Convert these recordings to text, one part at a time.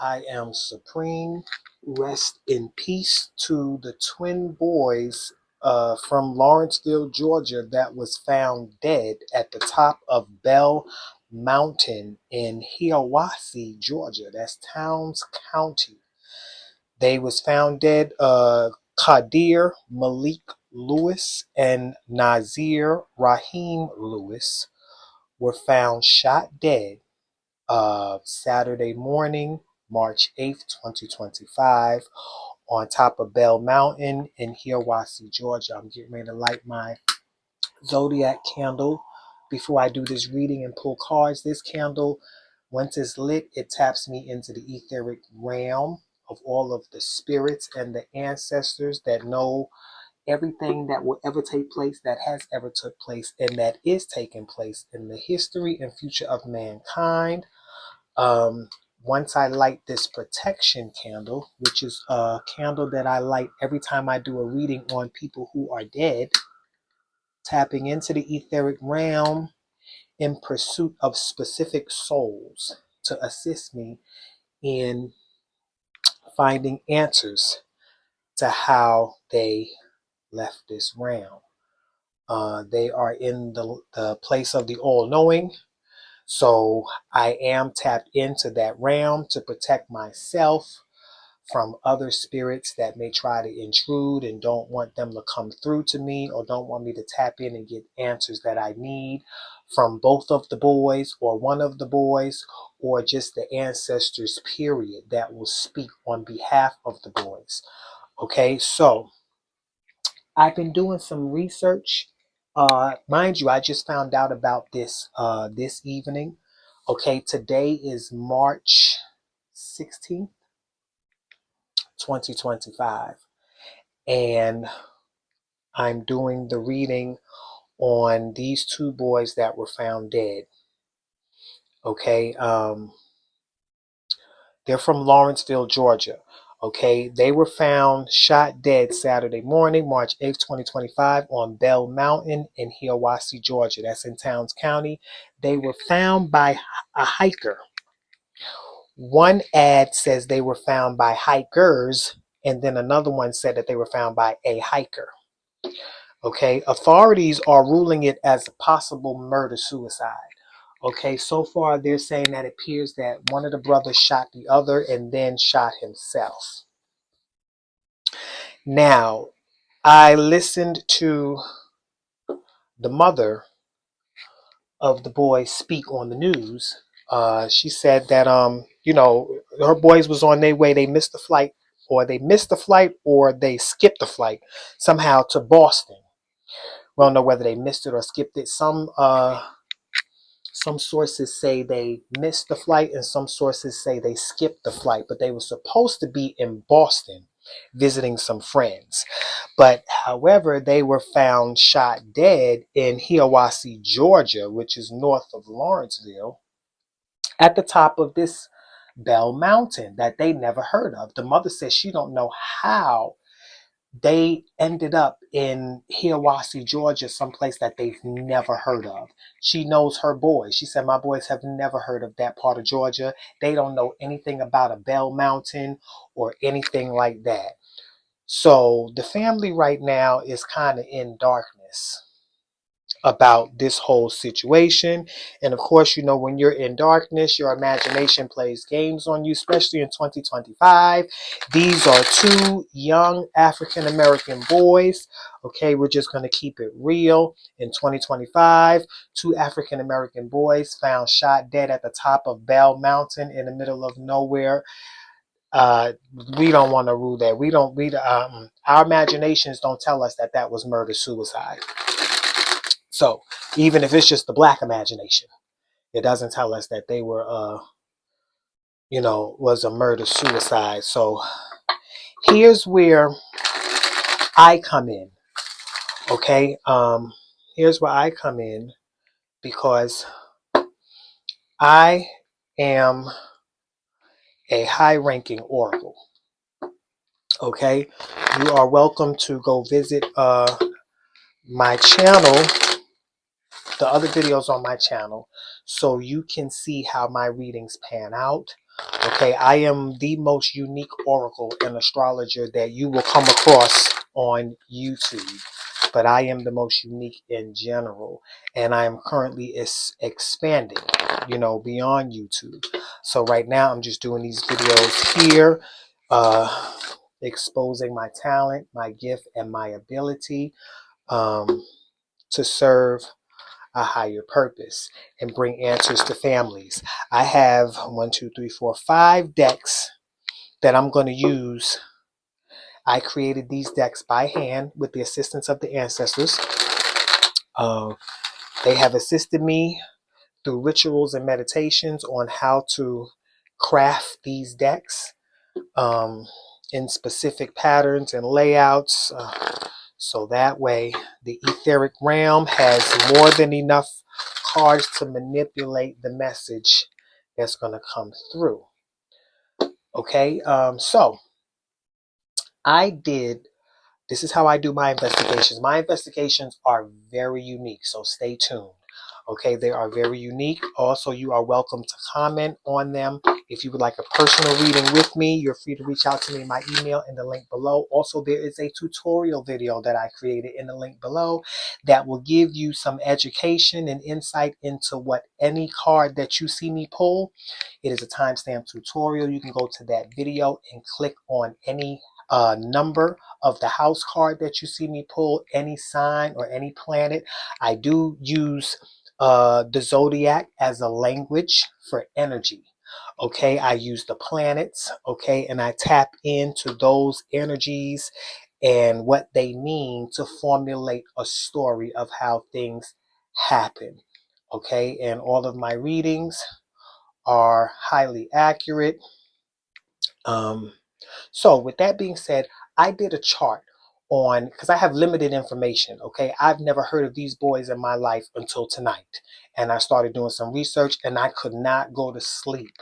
I am supreme. Rest in peace to the twin boys from Lawrenceville, Georgia, that was found dead at the top of Bell Mountain in Hiawassee, Georgia. That's Towns County. They was found dead. Kadir Malik Lewis and Nazir Rahim Lewis were found shot dead Saturday morning, March 8th, 2025, on top of Bell Mountain in Hiawassee, Georgia. I'm getting ready to light my zodiac candle before I do this reading and pull cards. This candle, once it's lit, it taps me into the etheric realm of all of the spirits and the ancestors that know everything that will ever take place, that has ever took place, and that is taking place in the history and future of mankind. Once I light this protection candle, which is a candle that I light every time I do a reading on people who are dead, tapping into the etheric realm in pursuit of specific souls to assist me in finding answers to how they left this realm. They are in the place of the all-knowing. So I am tapped into that realm to protect myself from other spirits that may try to intrude and don't want them to come through to me, or don't want me to tap in and get answers that I need from both of the boys or one of the boys, or just the ancestors, period, that will speak on behalf of the boys. Okay, so I've been doing some research. Mind you, I just found out about this this evening. Okay, today is March 16th, 2025. And I'm doing the reading on these two boys that were found dead. Okay, they're from Lawrenceville, Georgia. Okay, they were found shot dead Saturday morning, March 8th, 2025, on Bell Mountain in Hiawassee, Georgia. That's in Towns County. They were found by a hiker. One ad says they were found by hikers, and then another one said that they were found by a hiker. Okay, authorities are ruling it as a possible murder-suicide. Okay, so far they're saying that it appears that one of the brothers shot the other and then shot himself. Now, I listened to the mother of the boy speak on the news. She said that her boys was on their way. They missed the flight, or they skipped the flight somehow to Boston. We don't know whether they missed it or skipped it. Some sources say they missed the flight, and some sources say they skipped the flight, but they were supposed to be in Boston visiting some friends. But however, they were found shot dead in Hiawassee, Georgia, which is north of Lawrenceville, at the top of this Bell Mountain that they never heard of. The mother says she don't know how they ended up in Hiawassee, Georgia, someplace that they've never heard of. She knows her boys. She said, my boys have never heard of that part of Georgia. They don't know anything about a Bell Mountain or anything like that. So the family right now is kind of in darkness about this whole situation. And of course, when you're in darkness, your imagination plays games on you, especially in 2025. These are two young African American boys. Okay, we're just going to keep it real. In 2025, two African American boys found shot dead at the top of Bell Mountain in the middle of nowhere. We don't want to rule that. Our imaginations don't tell us that that was murder suicide. So even if it's just the black imagination, it doesn't tell us that they were, was a murder suicide. So here's where I come in. Okay. Here's where I come in, because I am a high-ranking oracle. Okay. You are welcome to go visit my channel, the other videos on my channel, so you can see how my readings pan out. Okay, I am the most unique oracle and astrologer that you will come across on YouTube, but I am the most unique in general, and I am currently expanding, beyond YouTube. So right now I'm just doing these videos here, uh, exposing my talent, my gift, and my ability um, to serve a higher purpose and bring answers to families. I have 5 decks that I'm going to use. I created these decks by hand with the assistance of the ancestors. Uh, they have assisted me through rituals and meditations on how to craft these decks um, in specific patterns and layouts. So that way, the etheric realm has more than enough cards to manipulate the message that's going to come through. Okay, so I did. This is how I do my investigations. My investigations are very unique, so stay tuned. Okay, they are very unique. Also, you are welcome to comment on them. If you would like a personal reading with me, you're free to reach out to me in my email in the link below. Also, there is a tutorial video that I created in the link below that will give you some education and insight into what any card that you see me pull. It is a timestamp tutorial. You can go to that video and click on any number of the house card that you see me pull, any sign or any planet. I do use the zodiac as a language for energy. Okay, I use the planets, okay, and I tap into those energies and what they mean to formulate a story of how things happen. Okay, and all of my readings are highly accurate. Um, so with that being said, I did a chart on, because I have limited information. Okay, I've never heard of these boys in my life until tonight, and I started doing some research, and I could not go to sleep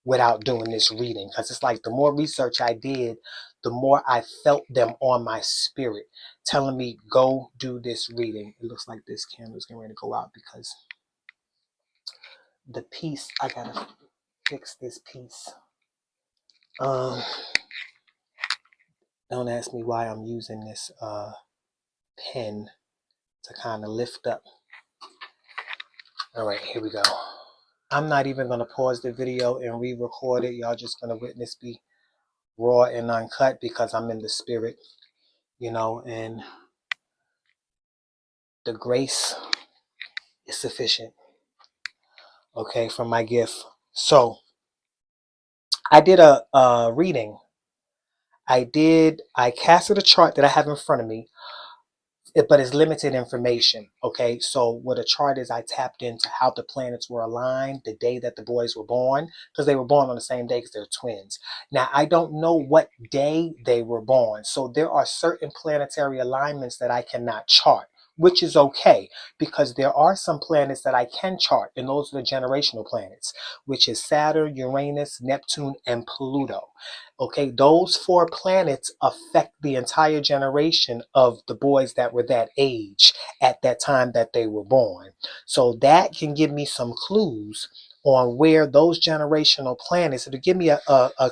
without doing this reading, because it's like the more research I did, the more I felt them on my spirit telling me go do this reading. It looks like this candle is getting ready to go out because the piece, I gotta fix this piece. Don't ask me why I'm using this pen to kind of lift up. All right, here we go. I'm not even going to pause the video and re-record it. Y'all just going to witness me raw and uncut because I'm in the spirit, and the grace is sufficient, okay, from my gift. So I did a reading. I casted a chart that I have in front of me, but it's limited information. Okay, so what a chart is, I tapped into how the planets were aligned the day that the boys were born, because they were born on the same day because they're twins. Now I don't know what day they were born, so there are certain planetary alignments that I cannot chart, which is okay, because there are some planets that I can chart, and those are the generational planets, which is Saturn, Uranus, Neptune, and Pluto. Okay, those 4 planets affect the entire generation of the boys that were that age at that time that they were born. So that can give me some clues on where those generational planets, it'll give me a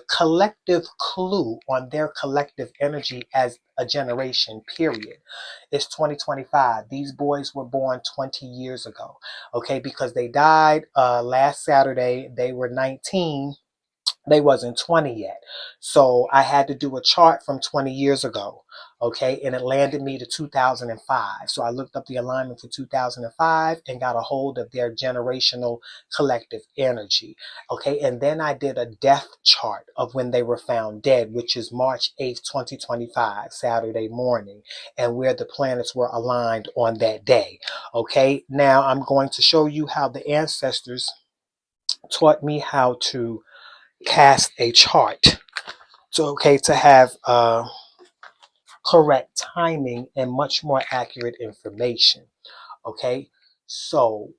collective clue on their collective energy as a generation, period. It's 2025. These boys were born 20 years ago, okay, because they died last Saturday. They were 19. They wasn't 20 yet. So I had to do a chart from 20 years ago. Okay. And it landed me to 2005. So I looked up the alignment for 2005 and got a hold of their generational collective energy. Okay. And then I did a death chart of when they were found dead, which is March 8th, 2025, Saturday morning, and where the planets were aligned on that day. Okay. Now I'm going to show you how the ancestors taught me how to cast a chart. So, okay, to have correct timing and much more accurate information. Okay, so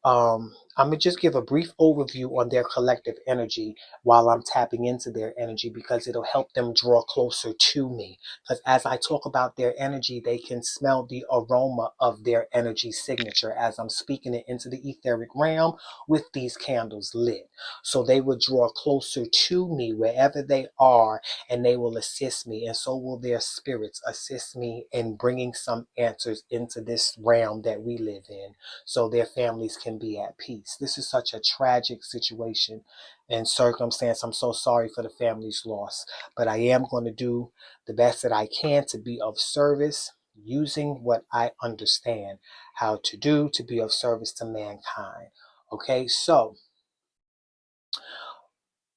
I'm going to just give a brief overview on their collective energy while I'm tapping into their energy, because it'll help them draw closer to me. Because as I talk about their energy, they can smell the aroma of their energy signature as I'm speaking it into the etheric realm with these candles lit. So they will draw closer to me wherever they are, and they will assist me. And so will their spirits assist me in bringing some answers into this realm that we live in, so their families can be at peace. This is such a tragic situation and circumstance. I'm so sorry for the family's loss, but I am going to do the best that I can to be of service, using what I understand how to do to be of service to mankind. Okay, so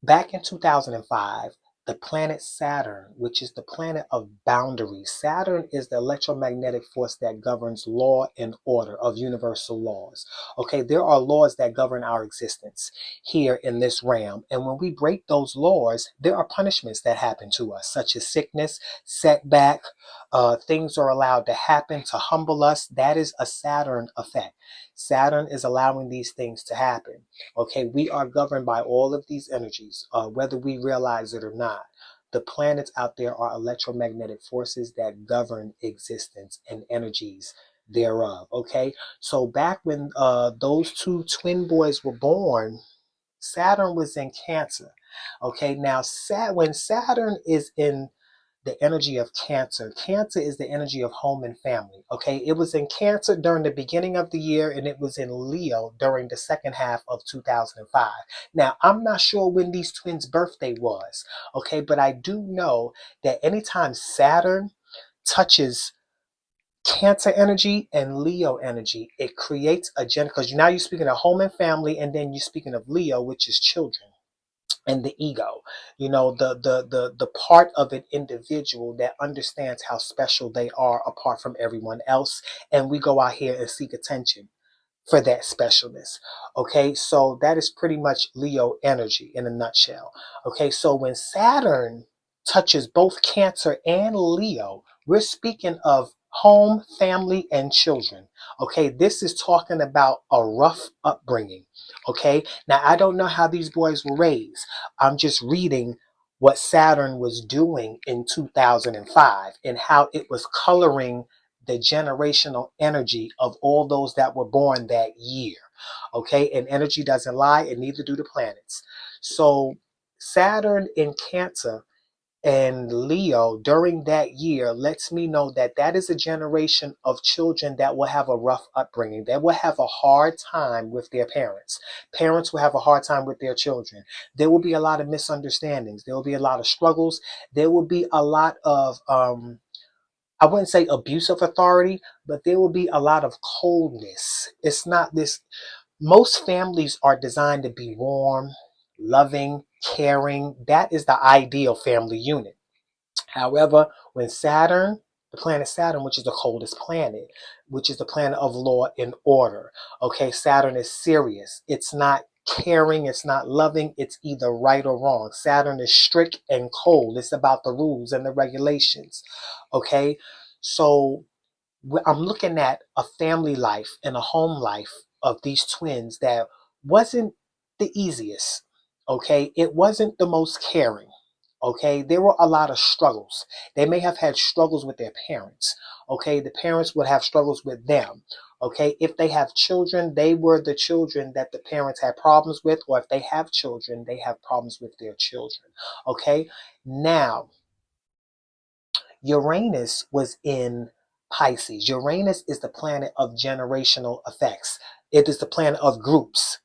back in 2005, the planet Saturn, which is the planet of boundaries. Saturn is the electromagnetic force that governs law and order of universal laws. Okay, there are laws that govern our existence here in this realm. And when we break those laws, there are punishments that happen to us, such as sickness, setback. Things are allowed to happen to humble us. That is a Saturn effect. Saturn is allowing these things to happen. Okay, we are governed by all of these energies, whether we realize it or not. The planets out there are electromagnetic forces that govern existence and energies thereof. Okay, so back when those two twin boys were born, Saturn was in Cancer. Okay, now when Saturn is in the energy of Cancer. Cancer is the energy of home and family. Okay, it was in Cancer during the beginning of the year, and it was in Leo during the second half of 2005. Now, I'm not sure when these twins' birthday was. Okay, but I do know that anytime Saturn touches Cancer energy and Leo energy, it creates a because now you're speaking of home and family, and then you're speaking of Leo, which is children and the ego, the part of an individual that understands how special they are apart from everyone else, and we go out here and seek attention for that specialness. Okay, so that is pretty much Leo energy in a nutshell. Okay, so when Saturn touches both Cancer and Leo, we're speaking of home, family, and children. Okay, this is talking about a rough upbringing. Okay, now I don't know how these boys were raised. I'm just reading what Saturn was doing in 2005 and how it was coloring the generational energy of all those that were born that year. Okay, and energy doesn't lie, and neither do the planets. So Saturn in Cancer and Leo during that year lets me know that that is a generation of children that will have a rough upbringing. They will have a hard time with their parents. Parents will have a hard time with their children. There will be a lot of misunderstandings. There will be a lot of struggles. There will be a lot of I wouldn't say abuse of authority, but there will be a lot of coldness. It's not this. Most families are designed to be warm, loving, caring. That is the ideal family unit. However, when Saturn, the planet Saturn, which is the coldest planet, which is the planet of law and order, okay, Saturn is serious. It's not caring, it's not loving, it's either right or wrong. Saturn is strict and cold. It's about the rules and the regulations, okay? So I'm looking at a family life and a home life of these twins that wasn't the easiest. Okay, it wasn't the most caring. Okay, there were a lot of struggles. They may have had struggles with their parents. Okay, the parents would have struggles with them. Okay, if they have children, they were the children that the parents had problems with, or if they have children, they have problems with their children. Okay, now Uranus was in Pisces. Uranus is the planet of generational effects. It is the planet of groups.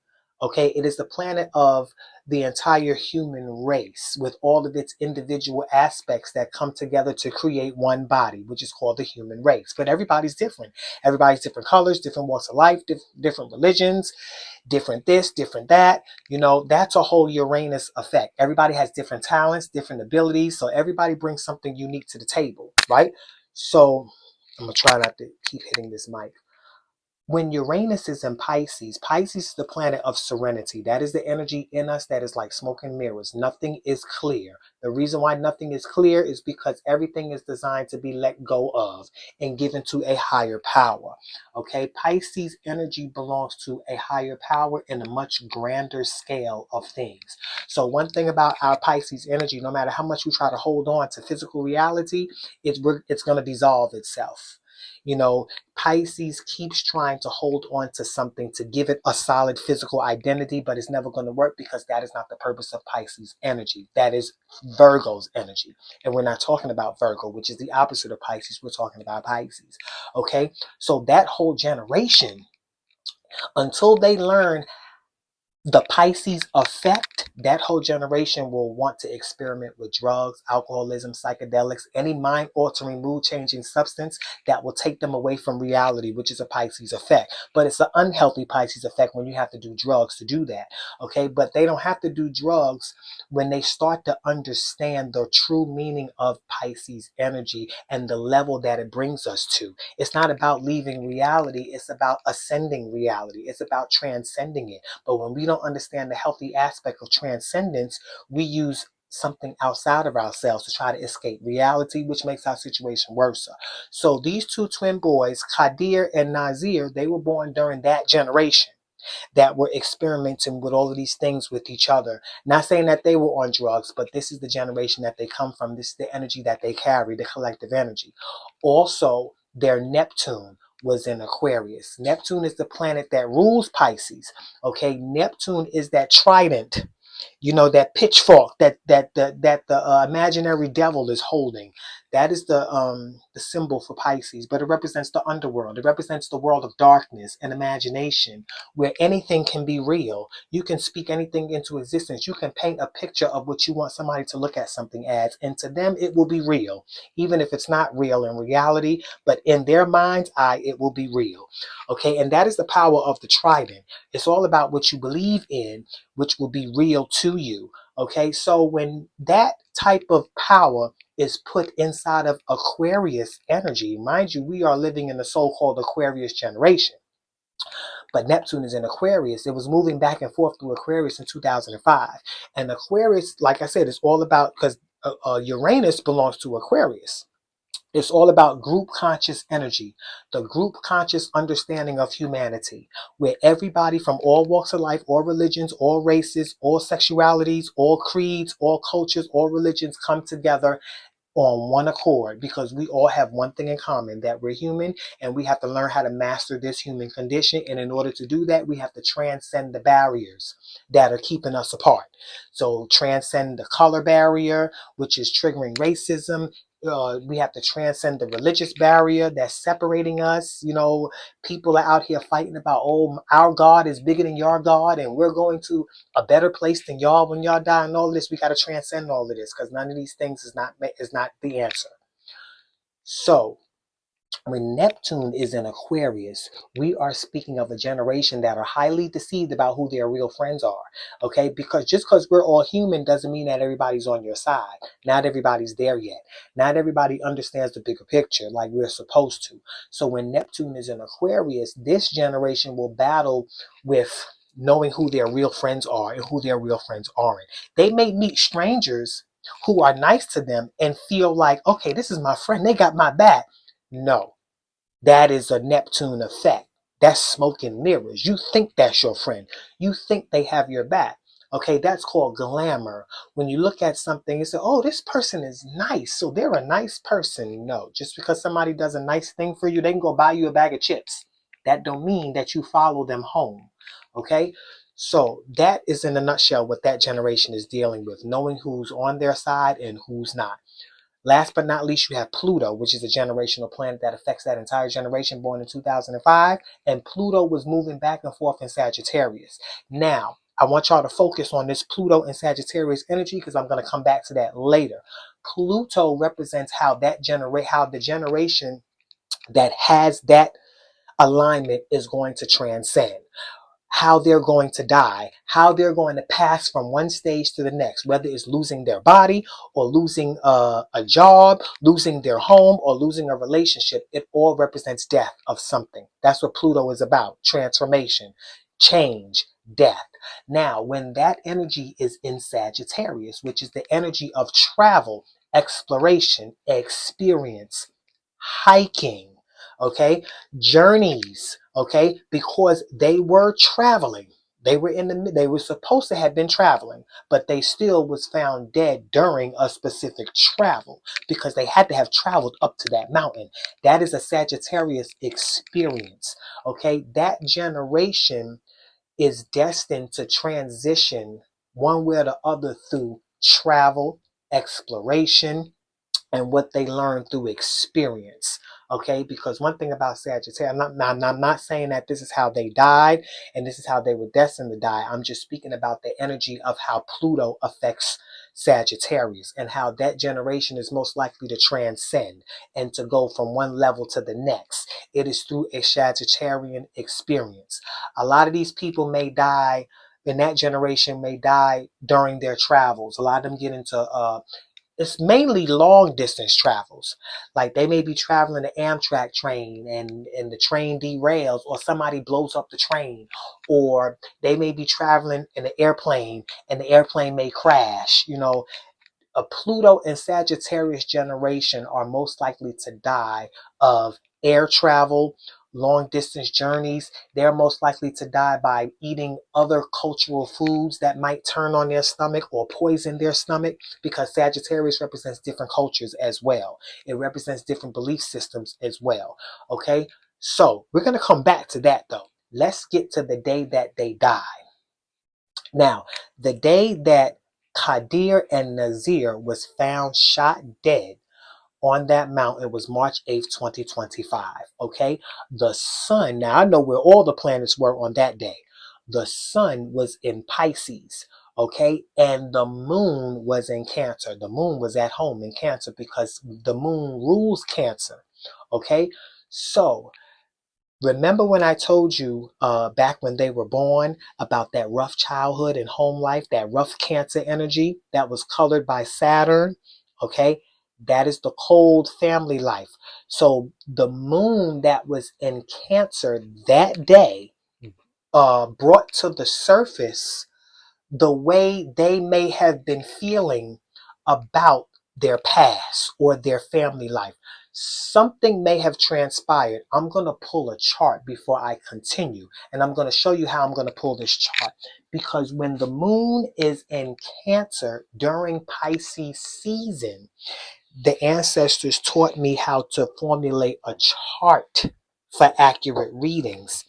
Okay, it is the planet of the entire human race with all of its individual aspects that come together to create one body, which is called the human race. But everybody's different. Everybody's different colors, different walks of life, different religions, different this, different that. That's a whole Uranus effect. Everybody has different talents, different abilities. So everybody brings something unique to the table, right? So I'm going to try not to keep hitting this mic. when Uranus is in Pisces, Pisces is the planet of serenity. That is the energy in us that is like smoke and mirrors. Nothing is clear. The reason why nothing is clear is because everything is designed to be let go of and given to a higher power. Okay, Pisces energy belongs to a higher power in a much grander scale of things. So one thing about our Pisces energy, no matter how much we try to hold on to physical reality, it's going to dissolve itself. You know, Pisces keeps trying to hold on to something to give it a solid physical identity, but it's never going to work because that is not the purpose of Pisces energy. That is Virgo's energy. And we're not talking about Virgo, which is the opposite of Pisces. We're talking about Pisces. Okay? So that whole generation, until they learn the Pisces effect, that whole generation will want to experiment with drugs, alcoholism, psychedelics, any mind altering, mood changing substance that will take them away from reality, which is a Pisces effect. But it's an unhealthy Pisces effect when you have to do drugs to do that. Okay, but they don't have to do drugs when they start to understand the true meaning of Pisces energy and the level that it brings us to. It's not about leaving reality, it's about ascending reality, it's about transcending it. But when we don't understand the healthy aspect of transcendence, we use something outside of ourselves to try to escape reality, which makes our situation worse. So these two twin boys, Kadir and Nazir, they were born during that generation that were experimenting with all of these things with each other. Not saying that they were on drugs, but this is the generation that they come from. This is the energy that they carry, the collective energy. Also, their Neptune was in Aquarius. Neptune is the planet that rules Pisces. Okay, Neptune is that trident, you know, that pitchfork that the imaginary devil is holding. That is the symbol for Pisces, but it represents the underworld. It represents the world of darkness and imagination, where anything can be real. You can speak anything into existence. You can paint a picture of what you want somebody to look at something as, and to them it will be real, even if it's not real in reality, but in their mind's eye it will be real. Okay, and that is the power of the trident. It's all about what you believe in, which will be real to you. Okay, so when that type of power is put inside of Aquarius energy, mind you, we are living in the so-called Aquarius generation, but Neptune is in Aquarius. It was moving back and forth through Aquarius in 2005. And Aquarius, like I said, is all about, because Uranus belongs to Aquarius. It's all about group conscious energy, the group conscious understanding of humanity, where everybody from all walks of life, all religions, all races, all sexualities, all creeds, all cultures, all religions come together on one accord, because we all have one thing in common, that we're human, and we have to learn how to master this human condition. And in order to do that, we have to transcend the barriers that are keeping us apart. So transcend the color barrier, which is triggering racism. We have to transcend the religious barrier that's separating us. You know, people are out here fighting about, oh, our God is bigger than your God, and we're going to a better place than y'all when y'all die, and all of this. We got to transcend all of this, because none of these things is not the answer. So when Neptune is in Aquarius, we are speaking of a generation that are highly deceived about who their real friends are. Okay, because just because we're all human doesn't mean that everybody's on your side. Not everybody's there yet. Not everybody understands the bigger picture like we're supposed to. So when Neptune is in Aquarius, this generation will battle with knowing who their real friends are and who their real friends aren't. They may meet strangers who are nice to them and feel like, okay, this is my friend, they got my back. No, that is a Neptune effect. That's smoke and mirrors. You think that's your friend. You think they have your back. Okay, that's called glamour. When you look at something and say, oh, this person is nice, so they're a nice person. No, just because somebody does a nice thing for you, they can go buy you a bag of chips. That don't mean that you follow them home. Okay, so that is in a nutshell what that generation is dealing with, knowing who's on their side and who's not. Last but not least, you have Pluto, which is a generational planet that affects that entire generation born in 2005. And Pluto was moving back and forth in Sagittarius. Now, I want y'all to focus on this Pluto and Sagittarius energy, because I'm going to come back to that later. Pluto represents how the generation that has that alignment is going to transcend. how they're going to die, how they're going to pass from one stage to the next, whether it's losing their body or losing a job, losing their home, or losing a relationship. It all represents death of something. That's what Pluto is about: transformation, change, death. Now, when that energy is in Sagittarius, which is the energy of travel, exploration, experience, hiking, okay, journeys, okay, because they were traveling. They were supposed to have been traveling, but they still was found dead during a specific travel because they had to have traveled up to that mountain. That is a Sagittarius experience, okay? That generation is destined to transition one way or the other through travel, exploration, and what they learn through experience. Okay, because one thing about Sagittarius, I'm not saying that this is how they died and this is how they were destined to die. I'm just speaking about the energy of how Pluto affects Sagittarius and how that generation is most likely to transcend and to go from one level to the next. It is through a Sagittarian experience. A lot of these people may die in that generation, may die during their travels. A lot of them get into it's mainly long distance travels. Like they may be traveling the Amtrak train and the train derails, or somebody blows up the train, or they may be traveling in an airplane and the airplane may crash. You know, a Pluto and Sagittarius generation are most likely to die of air travel, long distance journeys. They're most likely to die by eating other cultural foods that might turn on their stomach or poison their stomach, because Sagittarius represents different cultures as well. It represents different belief systems as well. Okay, so we're going to come back to that though. Let's get to the day that they die. Now, the day that Qadir and Nazir was found shot dead on that mountain was March 8th, 2025. Okay, the sun, now I know where all the planets were on that day. The sun was in Pisces, okay, and the moon was in Cancer. The moon was at home in Cancer because the moon rules Cancer. Okay, so remember when I told you back when they were born about that rough childhood and home life, that rough Cancer energy that was colored by Saturn? Okay, that is the cold family life. So the moon that was in Cancer that day brought to the surface the way they may have been feeling about their past or their family life. Something may have transpired. I'm going to pull a chart before I continue, and I'm going to show you how I'm going to pull this chart. Because when the moon is in Cancer during Pisces season, the ancestors taught me how to formulate a chart for accurate readings.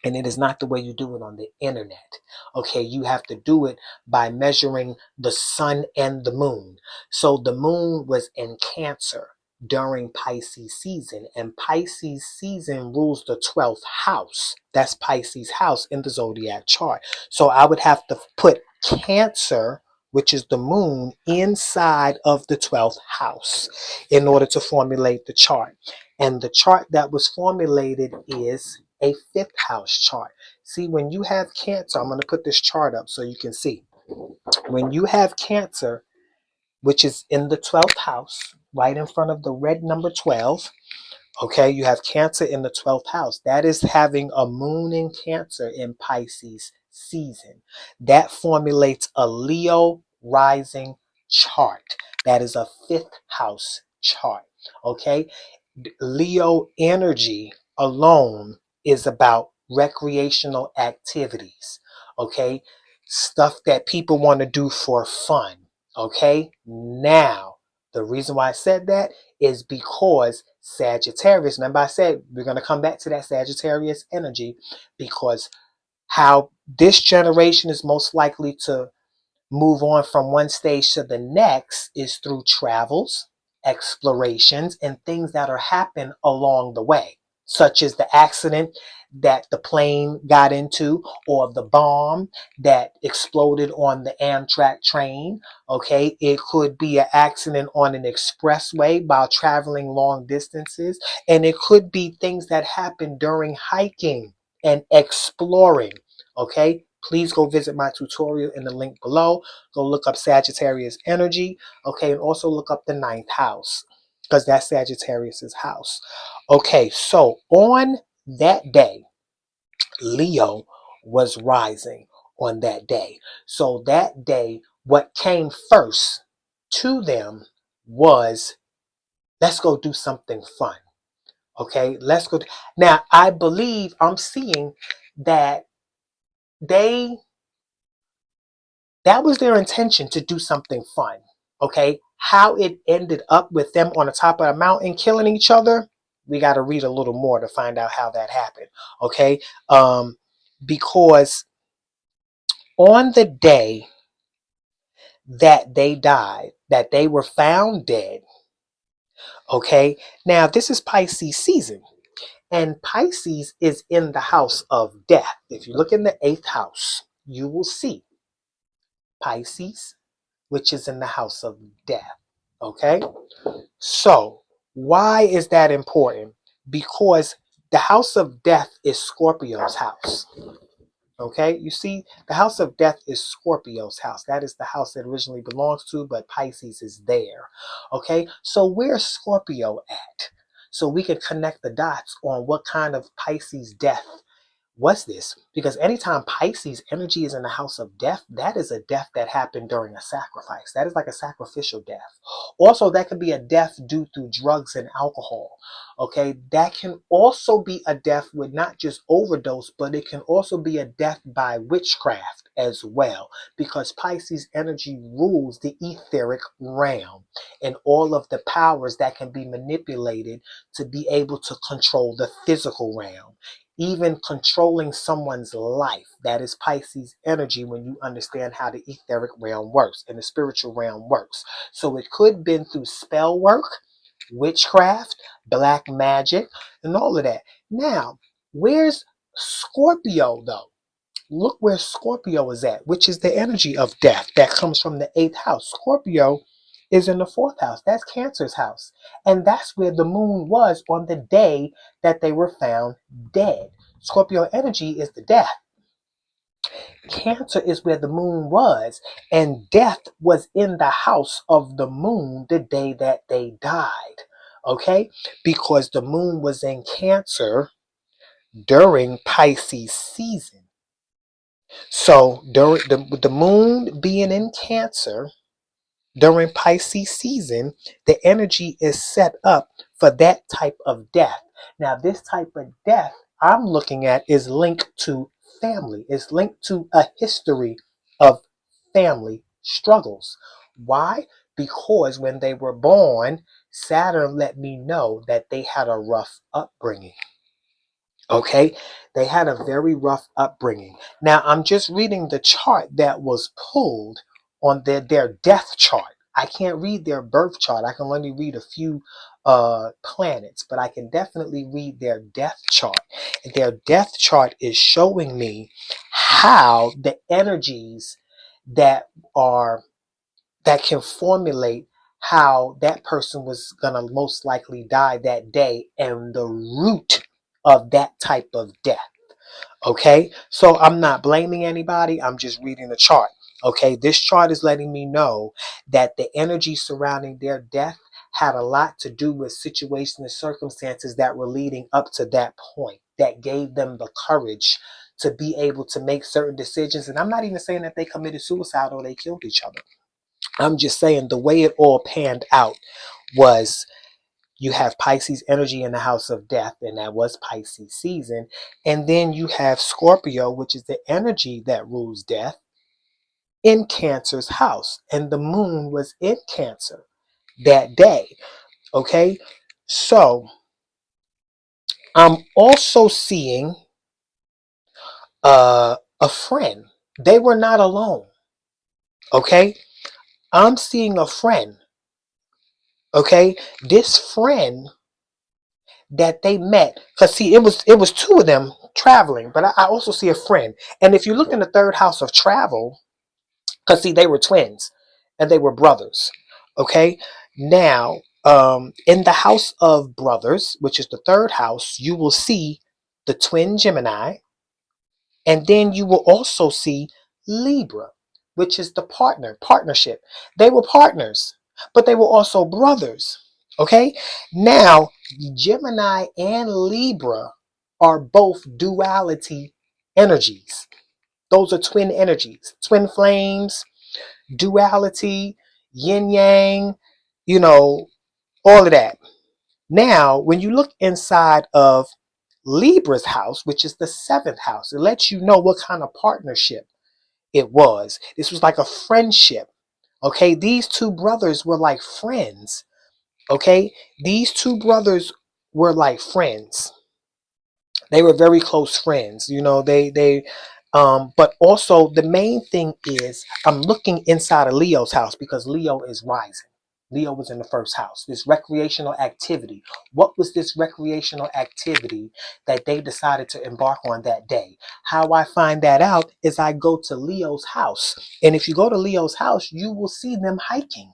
And it is not the way you do it on the internet. Okay, you have to do it by measuring the sun and the moon. So the moon was in Cancer during Pisces season, and Pisces season rules the 12th house. That's Pisces house in the zodiac chart. So I would have to put Cancer, which is the moon, inside of the 12th house in order to formulate the chart. And the chart that was formulated is a fifth house chart. See, when you have Cancer, I'm going to put this chart up so you can see. When you have Cancer, which is in the 12th house, right in front of the red number 12, okay, you have Cancer in the 12th house. That is having a moon in Cancer in Pisces season. That formulates a Leo rising chart. That is a fifth house chart. Okay, Leo energy alone is about recreational activities, okay? Stuff that people want to do for fun, okay? Now, the reason why I said that is because Sagittarius, remember I said we're going to come back to that Sagittarius energy, because how this generation is most likely to move on from one stage to the next is through travels, explorations, and things that are happen along the way, such as the accident that the plane got into, or the bomb that exploded on the Amtrak train. Okay, it could be an accident on an expressway while traveling long distances, and it could be things that happen during hiking and exploring. Okay, please go visit my tutorial in the link below. Go look up Sagittarius energy. Okay, and also look up the ninth house because that's Sagittarius's house. Okay, so on that day, Leo was rising on that day. So that day, what came first to them was, let's go do something fun. Okay, let's go. Now, I believe I'm seeing that they, that was their intention to do something fun. Okay, how it ended up with them on the top of the mountain killing each other, we got to read a little more to find out how that happened. Okay, because on the day that they died, that they were found dead. Okay, now this is Pisces season, and Pisces is in the house of death. If you look in the eighth house, you will see Pisces, which is in the house of death. Okay, so why is that important? Because the house of death is Scorpio's house. Okay, you see, the house of death is Scorpio's house. That is the house that originally belongs to, but Pisces is there. Okay, so where's Scorpio at? So we can connect the dots on what kind of Pisces death was this? Because anytime Pisces energy is in the house of death, that is a death that happened during a sacrifice. That is like a sacrificial death. Also, that could be a death due to drugs and alcohol. Okay, that can also be a death with not just overdose, but it can also be a death by witchcraft as well, because Pisces energy rules the etheric realm and all of the powers that can be manipulated to be able to control the physical realm. Even controlling someone's life. That is Pisces energy when you understand how the etheric realm works and the spiritual realm works. So it could have been through spell work, witchcraft, black magic, and all of that. Now, where's Scorpio though? Look where Scorpio is at, which is the energy of death that comes from the eighth house. Scorpio is in the fourth house. That's Cancer's house. And that's where the moon was on the day that they were found dead. Scorpio energy is the death. Cancer is where the moon was. And death was in the house of the moon the day that they died. Okay? Because the moon was in Cancer during Pisces season. So during the moon being in Cancer during Pisces season, the energy is set up for that type of death. Now, this type of death I'm looking at is linked to family. It's linked to a history of family struggles. Why? Because when they were born, Saturn let me know that they had a rough upbringing. Okay, they had a very rough upbringing. Now, I'm just reading the chart that was pulled on their death chart. I can't read their birth chart. I can only read a few planets, but I can definitely read their death chart. And their death chart is showing me how the energies that are that can formulate how that person was going to most likely die that day and the root of that type of death. Okay, so I'm not blaming anybody, I'm just reading the chart. Okay, this chart is letting me know that the energy surrounding their death had a lot to do with situations and circumstances that were leading up to that point that gave them the courage to be able to make certain decisions. And I'm not even saying that they committed suicide or they killed each other. I'm just saying the way it all panned out was, you have Pisces energy in the house of death, and that was Pisces season. And then you have Scorpio, which is the energy that rules death, in Cancer's house. And the moon was in Cancer that day. Okay? So I'm also seeing a friend. They were not alone. Okay? I'm seeing a friend. Okay? This friend that they met, because see, it was two of them traveling, but I also see a friend. And if you look in the third house of travel, because see, they were twins and they were brothers. Okay, now in the house of brothers, which is the third house, you will see the twin Gemini And then you will also see Libra, which is the partnership. They were partners, but they were also brothers. Okay? Now, Gemini and Libra are both duality energies. Those are twin energies, twin flames, duality, yin yang, you know, all of that. Now, when you look inside of Libra's house, which is the seventh house, it lets you know what kind of partnership it was. This was like a friendship. Okay, these two brothers were like friends. Okay, these two brothers were like friends. They were very close friends. But also the main thing is I'm looking inside of Leo's house because Leo is rising. Leo was in the first house. This recreational activity. What was this recreational activity that they decided to embark on that day? How I find that out is I go to Leo's house. And if you go to Leo's house, you will see them hiking.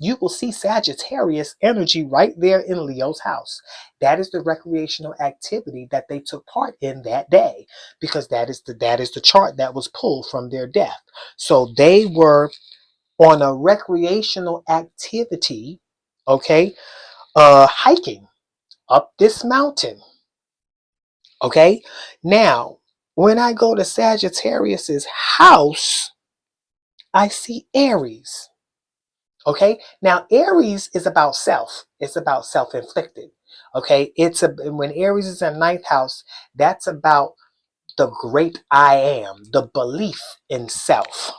You will see Sagittarius energy right there in Leo's house. That is the recreational activity that they took part in that day, because that is the chart that was pulled from their death. So they were on a recreational activity, okay, hiking up this mountain. Okay. Now, when I go to Sagittarius's house, I see Aries. Okay. Now, Aries is about self. It's about self-inflicted. Okay. When Aries is in ninth house, that's about the great I am, the belief in self.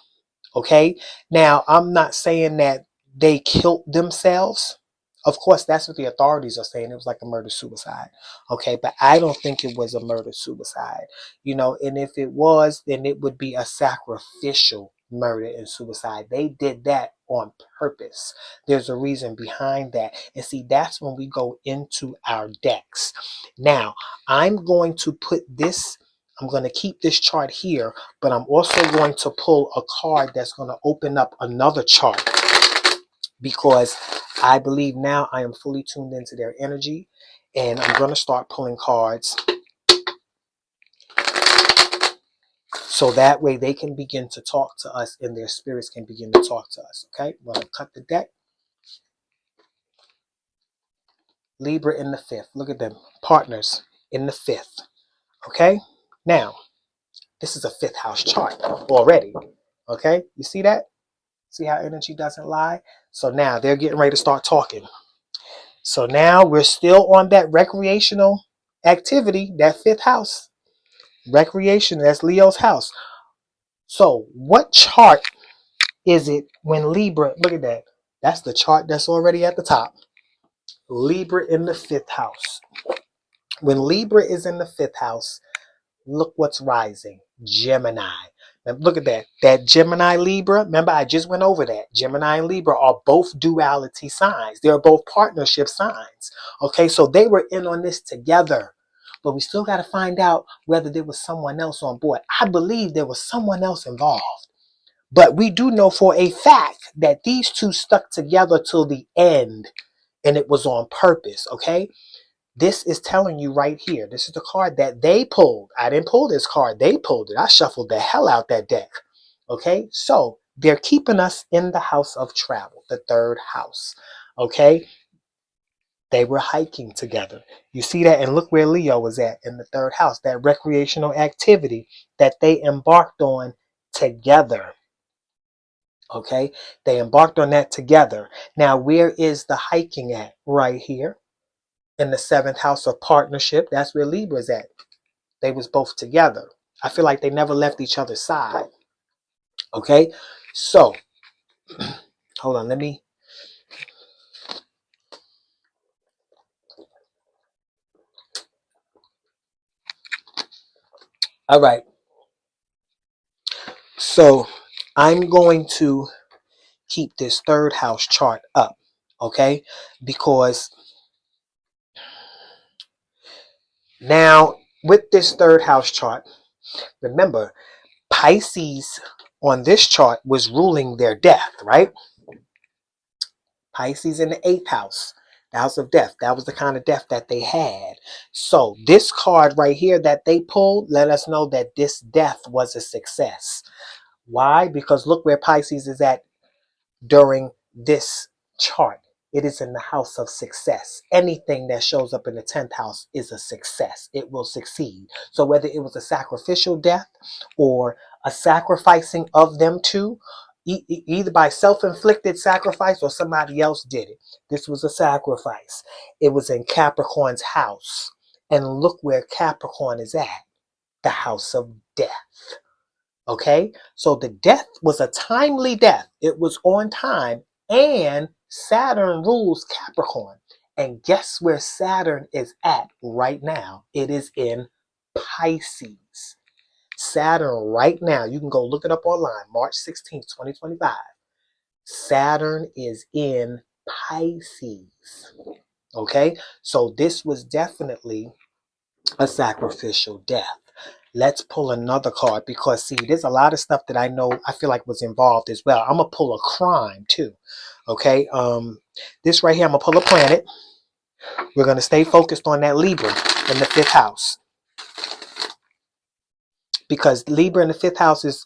Okay. Now, I'm not saying that they killed themselves. Of course, that's what the authorities are saying. It was like a murder suicide. Okay. But I don't think it was a murder suicide. And if it was, then it would be a sacrificial murder and suicide. They did that on purpose. There's a reason behind that. And see, that's when we go into our decks. Now, I'm going to put this. I'm going to keep this chart here, but I'm also going to pull a card that's going to open up another chart, because I believe now I am fully tuned into their energy, and I'm going to start pulling cards so that way they can begin to talk to us and their spirits can begin to talk to us. Okay, I'm going to cut the deck. Libra in the fifth. Look at them. Partners in the fifth. Okay, now this is a fifth house chart already. Okay, you see that? See how energy doesn't lie? So now they're getting ready to start talking. So now we're still on that recreational activity, that fifth house. Recreation, that's Leo's house. So what chart is it when Libra, look at that. That's the chart that's already at the top. Libra in the fifth house. When Libra is in the fifth house, look what's rising. Gemini. Now look at that. That Gemini Libra. Remember, I just went over that. Gemini and Libra are both duality signs. They are both partnership signs. Okay, so they were in on this together. But we still got to find out whether there was someone else on board. I believe there was someone else involved. But we do know for a fact that these two stuck together till the end. And it was on purpose. Okay. This is telling you right here. This is the card that they pulled. I didn't pull this card. They pulled it. I shuffled the hell out that deck. Okay. So they're keeping us in the house of travel, the third house. Okay. They were hiking together. You see that? And look where Leo was at in the third house, that recreational activity that they embarked on together. Okay. They embarked on that together. Now, where is the hiking at? Right here. In the seventh house of partnership. That's where Libra's at. They was both together. I feel like they never left each other's side. Okay, so hold on, all right, so I'm going to keep this third house chart up. Okay, because now with this third house chart, remember, Pisces on this chart was ruling their death, right? Pisces in the eighth house. The house of death. That was the kind of death that they had. So this card right here that they pulled let us know that this death was a success. Why? Because look where Pisces is at during this chart. It is in the house of success. Anything that shows up in the 10th house is a success. It will succeed. So whether it was a sacrificial death or a sacrificing of them two, either by self-inflicted sacrifice or somebody else did it. This was a sacrifice. It was in Capricorn's house. And look where Capricorn is at. The house of death. Okay, so the death was a timely death. It was on time, and Saturn rules Capricorn. And guess where Saturn is at right now? It is in Pisces. Saturn right now, you can go look it up online, March 16th, 2025. Saturn is in Pisces. Okay, so this was definitely a sacrificial death. Let's pull another card because see, there's a lot of stuff that I feel like was involved as well. I'm gonna pull a crime too. Okay. This right here, I'm gonna pull a planet. We're gonna stay focused on that Libra in the 5th house. Because Libra in the 5th house is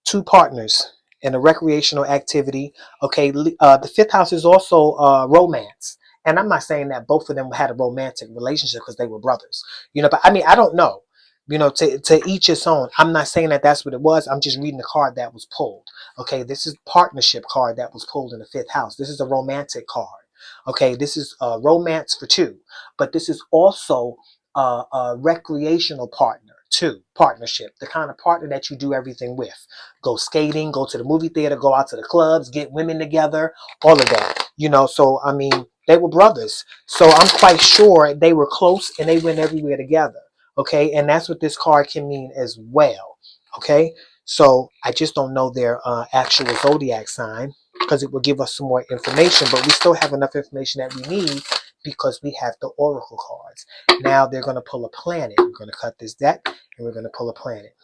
two partners in a recreational activity. Okay, the 5th house is also romance. And I'm not saying that both of them had a romantic relationship because they were brothers. But I mean, I don't know. To each its own. I'm not saying that that's what it was. I'm just reading the card that was pulled. Okay, this is partnership card that was pulled in the 5th house. This is a romantic card. Okay, this is romance for two. But this is also a recreational partner. Two, partnership, the kind of partner that you do everything with. Go skating, go to the movie theater, go out to the clubs, get women together, all of that. So I mean, they were brothers. So I'm quite sure they were close and they went everywhere together. Okay, and that's what this card can mean as well. Okay, so I just don't know their actual zodiac sign because it will give us some more information, but we still have enough information that we need because we have the oracle cards. Now they're going to pull a planet. We're going to cut this deck and we're going to pull a planet.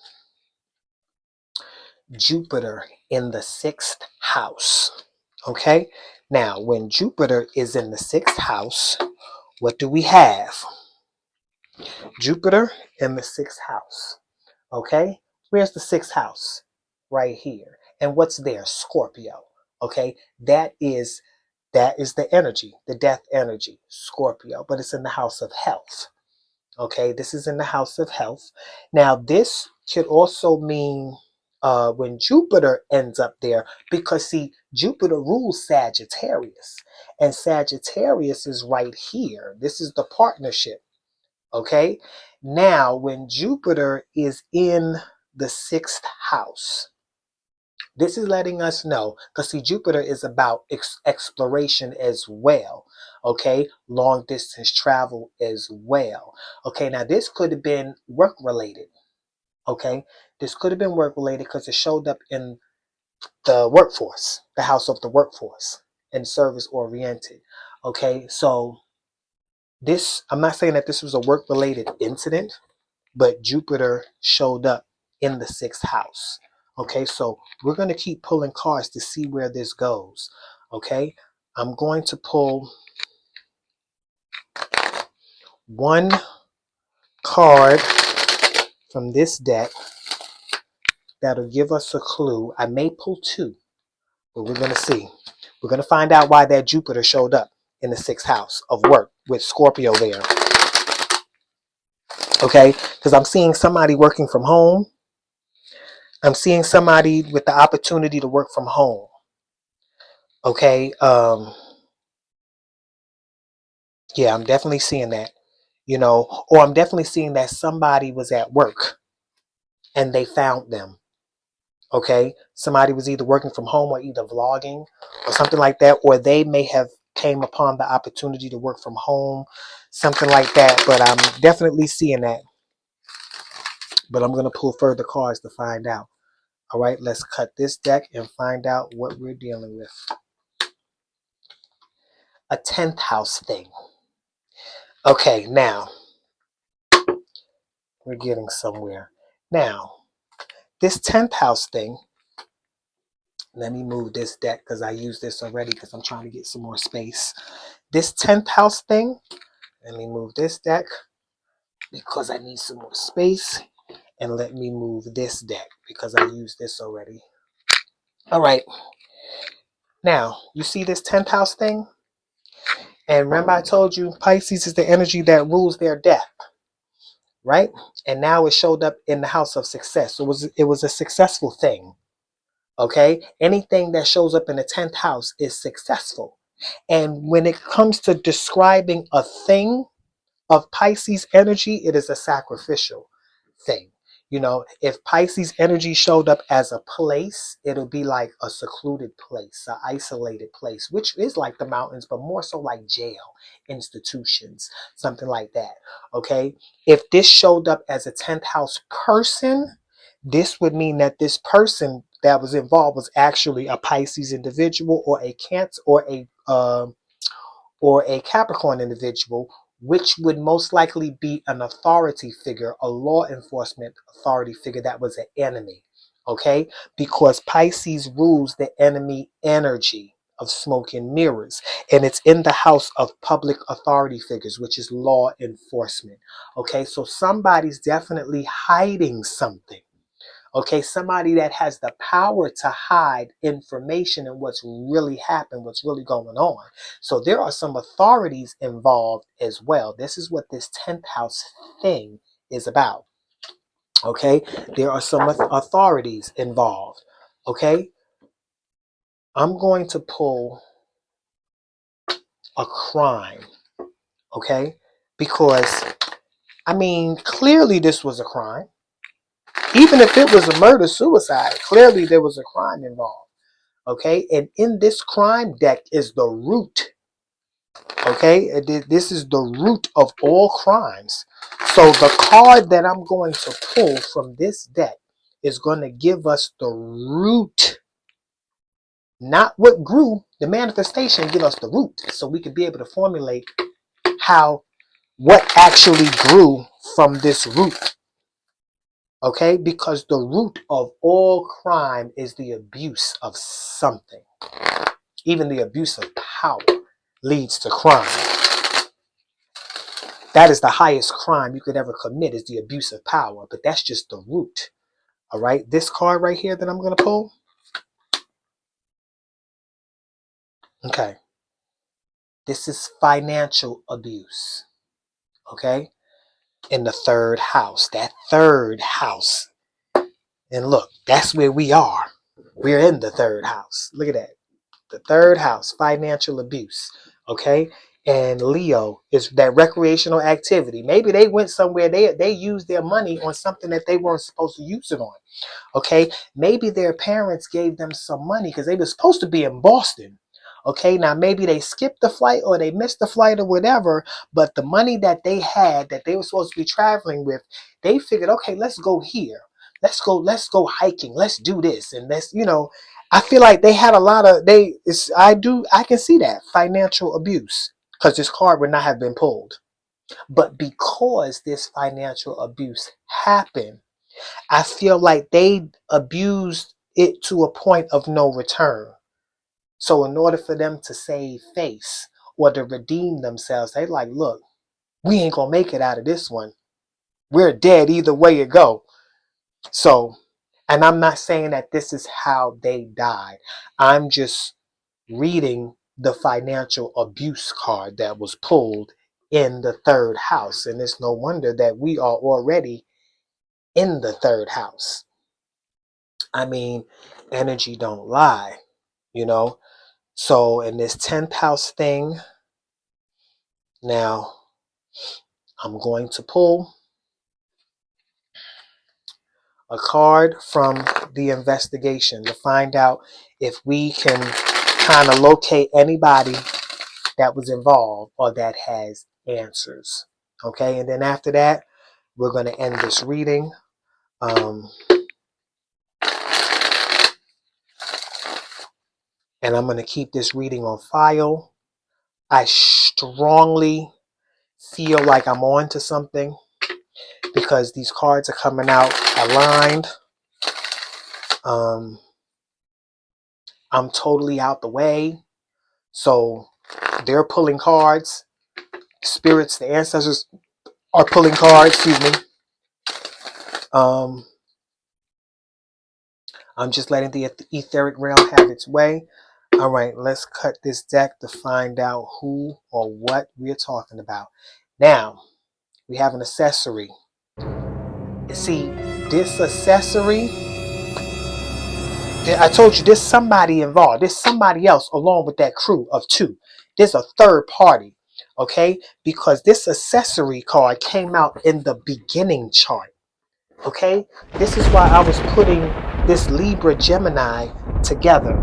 Jupiter in the 6th house. Okay, now when Jupiter is in the 6th house, what do we have? Jupiter in the 6th house. Okay, where's the 6th house? Right here. And what's there? Scorpio. Okay, that is the energy, the death energy, Scorpio, but it's in the house of health. Okay, this is in the house of health. Now, this could also mean when Jupiter ends up there, because see, Jupiter rules Sagittarius, and Sagittarius is right here. This is the partnership. Okay, now when Jupiter is in the 6th house, this is letting us know, because see, Jupiter is about exploration as well. Okay, long distance travel as well. Okay, now this could have been work related. Okay, this could have been work related because it showed up in the workforce, the house of the workforce, and service oriented. Okay, so this, I'm not saying that this was a work related incident, but Jupiter showed up in the 6th house. Okay, so we're going to keep pulling cards to see where this goes. Okay, I'm going to pull one card from this deck that'll give us a clue. I may pull two, but we're going to see. We're going to find out why that Jupiter showed up in the 6th house of work with Scorpio there. Okay, because I'm seeing somebody working from home. I'm seeing somebody with the opportunity to work from home. Okay, yeah, I'm definitely seeing that, or I'm definitely seeing that somebody was at work and they found them. Okay, somebody was either working from home or either vlogging or something like that, or they may have came upon the opportunity to work from home, something like that. But I'm definitely seeing that. But I'm going to pull further cards to find out. All right, let's cut this deck and find out what we're dealing with. A 10th house thing. Okay, now we're getting somewhere. Now, this 10th house thing Let me move this deck because I used this already because I'm trying to get some more space. This 10th house thing, let me move this deck because I need some more space. And let me move this deck because I used this already. All right. Now, you see this 10th house thing? And remember I told you Pisces is the energy that rules their death, right? And now it showed up in the house of success. So it was a successful thing. Okay? Anything that shows up in the 10th house is successful. And when it comes to describing a thing of Pisces energy, it is a sacrificial thing. You know, if Pisces energy showed up as a place, it'll be like a secluded place, an isolated place, which is like the mountains, but more so like jail, institutions, something like that. Okay. If this showed up as a 10th house person, this would mean that this person that was involved was actually a Pisces individual or a Cancer or a Capricorn individual, which would most likely be an authority figure, a law enforcement authority figure that was an enemy. Okay? Because Pisces rules the enemy energy of smoke and mirrors. And it's in the house of public authority figures, which is law enforcement. Okay? So somebody's definitely hiding something. Okay, somebody that has the power to hide information and what's really happened, what's really going on. So there are some authorities involved as well. This is what this 10th house thing is about. Okay, there are some authorities involved. Okay, I'm going to pull a crime. Okay, because I mean, clearly this was a crime. Even if it was a murder suicide, clearly there was a crime involved. Okay, and in this crime deck is the root. Okay, this is the root of all crimes. So the card that I'm going to pull from this deck is going to give us the root, not what grew. The manifestation give us the root, so we can be able to formulate what actually grew from this root. Okay, because the root of all crime is the abuse of something. Even the abuse of power leads to crime. That is the highest crime you could ever commit, is the abuse of power. But that's just the root. All right. This card right here that I'm going to pull. Okay. This is financial abuse. Okay. In the third house. That third house. And look, that's where we are. We're in the third house. Look at that. The third house, financial abuse. Okay. And Leo is that recreational activity. Maybe they went somewhere, they used their money on something that they weren't supposed to use it on. Okay. Maybe their parents gave them some money because they were supposed to be in Boston. Okay. Now maybe they skipped the flight or they missed the flight or whatever, but the money that they had that they were supposed to be traveling with, they figured, okay, let's go here. Let's go hiking. Let's do this. And I feel like they had a lot of I can see that financial abuse because this card would not have been pulled. But because this financial abuse happened, I feel like they abused it to a point of no return. So in order for them to save face or to redeem themselves, they like, look, we ain't gonna make it out of this one. We're dead either way you go. So, and I'm not saying that this is how they died. I'm just reading the financial abuse card that was pulled in the third house. And it's no wonder that we are already in the third house. I mean, energy don't lie, you know. So in this 10th house thing, now I'm going to pull a card from the investigation to find out if we can kind of locate anybody that was involved or that has answers. Okay, and then after that, we're going to end this reading. And I'm going to keep this reading on file. I strongly feel like I'm on to something because these cards are coming out aligned. I'm totally out the way. So they're pulling cards. Spirits, the ancestors are pulling cards, excuse me. Um, I'm just letting the etheric realm have its way. All right, let's cut this deck to find out who or what we're talking about. Now, we have an accessory. See, this accessory, I told you there's somebody involved. There's somebody else along with that crew of two. There's a third party, okay? Because this accessory card came out in the beginning chart, okay? This is why I was putting this Libra Gemini together,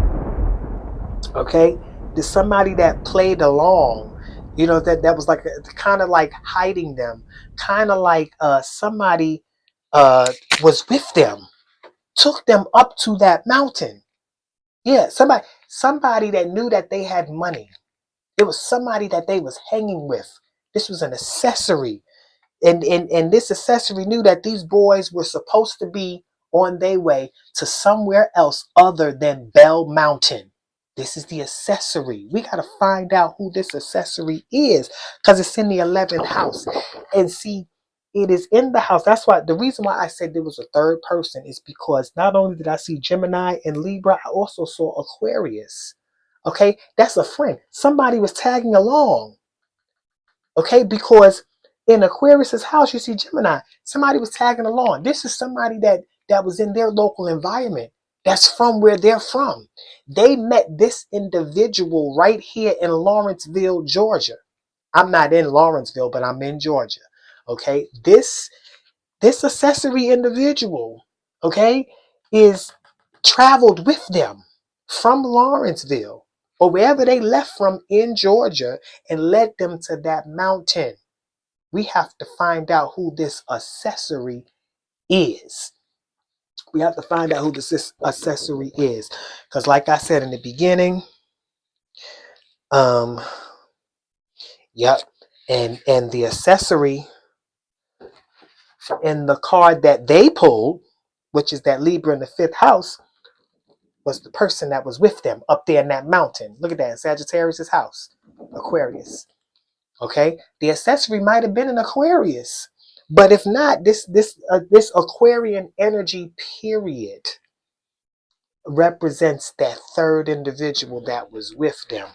okay? There's somebody that played along, that was like kind of like hiding them, kind of like somebody was with them, took them up to that mountain. Yeah, somebody that knew that they had money. It was somebody that they was hanging with. This was an accessory. And this accessory knew that these boys were supposed to be on their way to somewhere else other than Bell Mountain. This is the accessory. We got to find out who this accessory is because it's in the 11th house. And see, it is in the house. That's why the reason why I said there was a third person is because not only did I see Gemini and Libra, I also saw Aquarius. Okay, that's a friend. Somebody was tagging along. Okay, because in Aquarius's house, you see Gemini. Somebody was tagging along. This is somebody that was in their local environment. That's from where they're from. They met this individual right here in Lawrenceville, Georgia. I'm not in Lawrenceville, but I'm in Georgia. Okay, this accessory individual, okay, is traveled with them from Lawrenceville or wherever they left from in Georgia and led them to that mountain. We have to find out who this accessory is. We have to find out who this accessory is. Because like I said in the beginning, um, yep, and the accessory in the card that they pulled, which is that Libra in the 5th house, was the person that was with them up there in that mountain. Look at that, Sagittarius' house, Aquarius. Okay, the accessory might have been an Aquarius, but if not, this Aquarian energy period represents that third individual that was with them.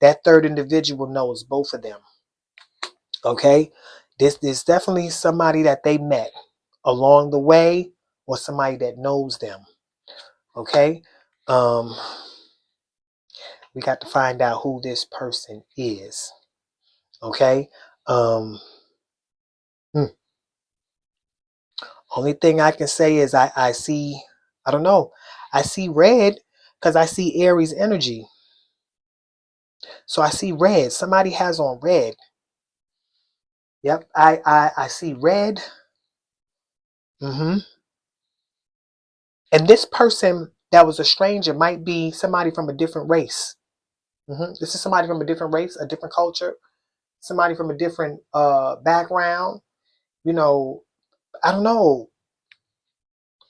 That third individual knows both of them. Okay, this is definitely somebody that they met along the way, or somebody that knows them. Okay, we got to find out who this person is. Okay, um, hmm. Only thing I can say is I see, I don't know, I see red because I see Aries energy. So I see red. Somebody has on red. Yep, I see red. hmm And this person that was a stranger might be somebody from a different race. This is somebody from a different race, a different culture, somebody from a different background. You know, I don't know.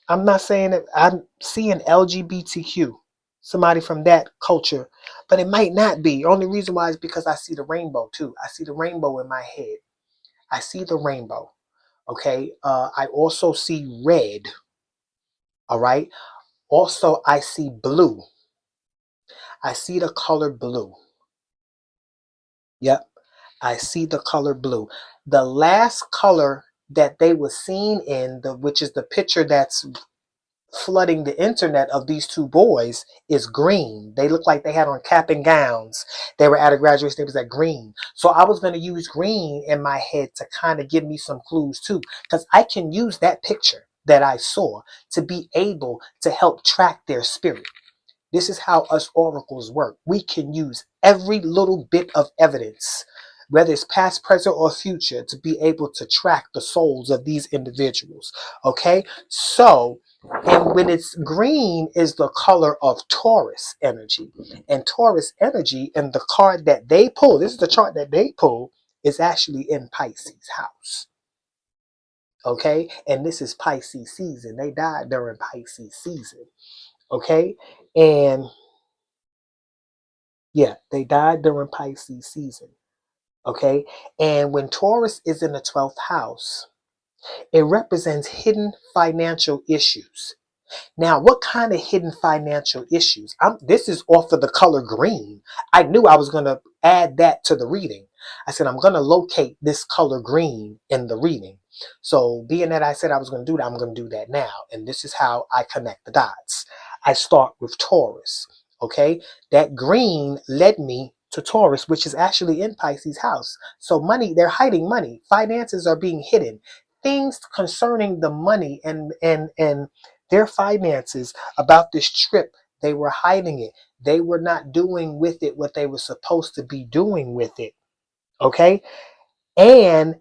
I'm not saying that I'm seeing LGBTQ, somebody from that culture, but it might not be. Only reason why is because I see the rainbow too. I see the rainbow in my head. I see the rainbow. Okay. I also see red. All right. Also, I see blue. I see the color blue. Yep. I see the color blue. The last color that they were seen in, which is the picture that's flooding the internet of these two boys, is green. They look like they had on cap and gowns. They were at a graduation. They was at green. So I was going to use green in my head to kind of give me some clues too, because I can use that picture that I saw to be able to help track their spirit. This is how us oracles work. We can use every little bit of evidence, whether it's past, present, or future, to be able to track the souls of these individuals. Okay? So, and when it's green is the color of Taurus energy. And Taurus energy and the card that they pull, this is the chart that they pull, is actually in Pisces house. Okay? And this is Pisces season. They died during Pisces season. Okay? And Yeah, they died during Pisces season. Okay. And when Taurus is in the 12th house, it represents hidden financial issues. Now, what kind of hidden financial issues? This is off of the color green. I knew I was going to add that to the reading. I said, I'm going to locate this color green in the reading. So being that I said I was going to do that, I'm going to do that now. And this is how I connect the dots. I start with Taurus. Okay. That green led me to Taurus, which is actually in Pisces house. So money, they're hiding money. Finances are being hidden. Things concerning the money and their finances about this trip, they were hiding it. They were not doing with it what they were supposed to be doing with it. Okay. And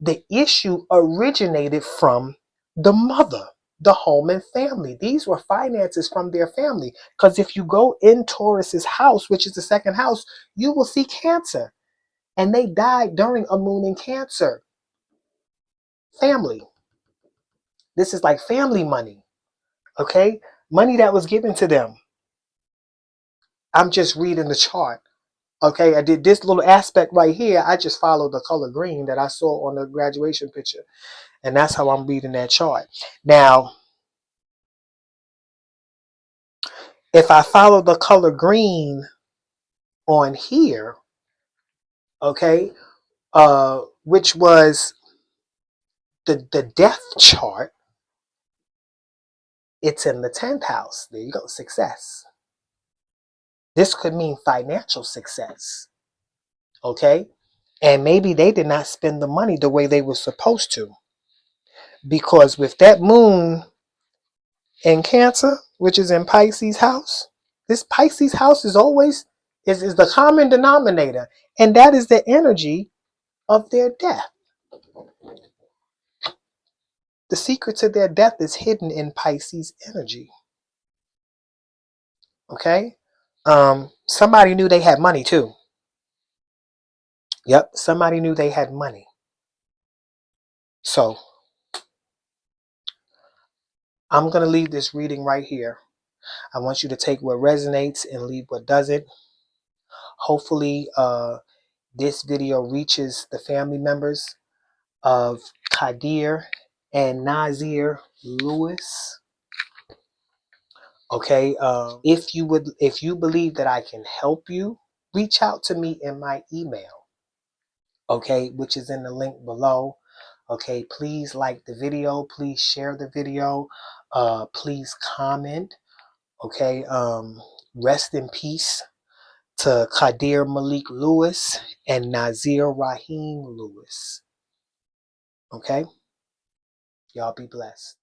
the issue originated from the mother, the home and family. These were finances from their family. Because if you go in Taurus's house, which is the second house, you will see Cancer. And they died during a moon in Cancer. Family. This is like family money. Okay. Money that was given to them. I'm just reading the chart. Okay, I did this little aspect right here. I just followed the color green that I saw on the graduation picture. And that's how I'm reading that chart. Now, if I follow the color green on here, okay, which was the death chart, it's in the 10th house. There you go, success. This could mean financial success. Okay? And maybe they did not spend the money the way they were supposed to. Because with that moon in Cancer, which is in Pisces house, this Pisces house is always is the common denominator. And that is the energy of their death. The secret to their death is hidden in Pisces energy. Okay? Somebody knew they had money too. Yep, somebody knew they had money. So I'm going to leave this reading right here. I want you to take what resonates and leave what doesn't. Hopefully, this video reaches the family members of Kadir and Nazir Lewis. Okay, if you believe that I can help you, reach out to me in my email. Okay, which is in the link below. Okay, please like the video. Please share the video. Please comment. Okay, rest in peace to Kadir Malik Lewis and Nazir Rahim Lewis. Okay, y'all be blessed.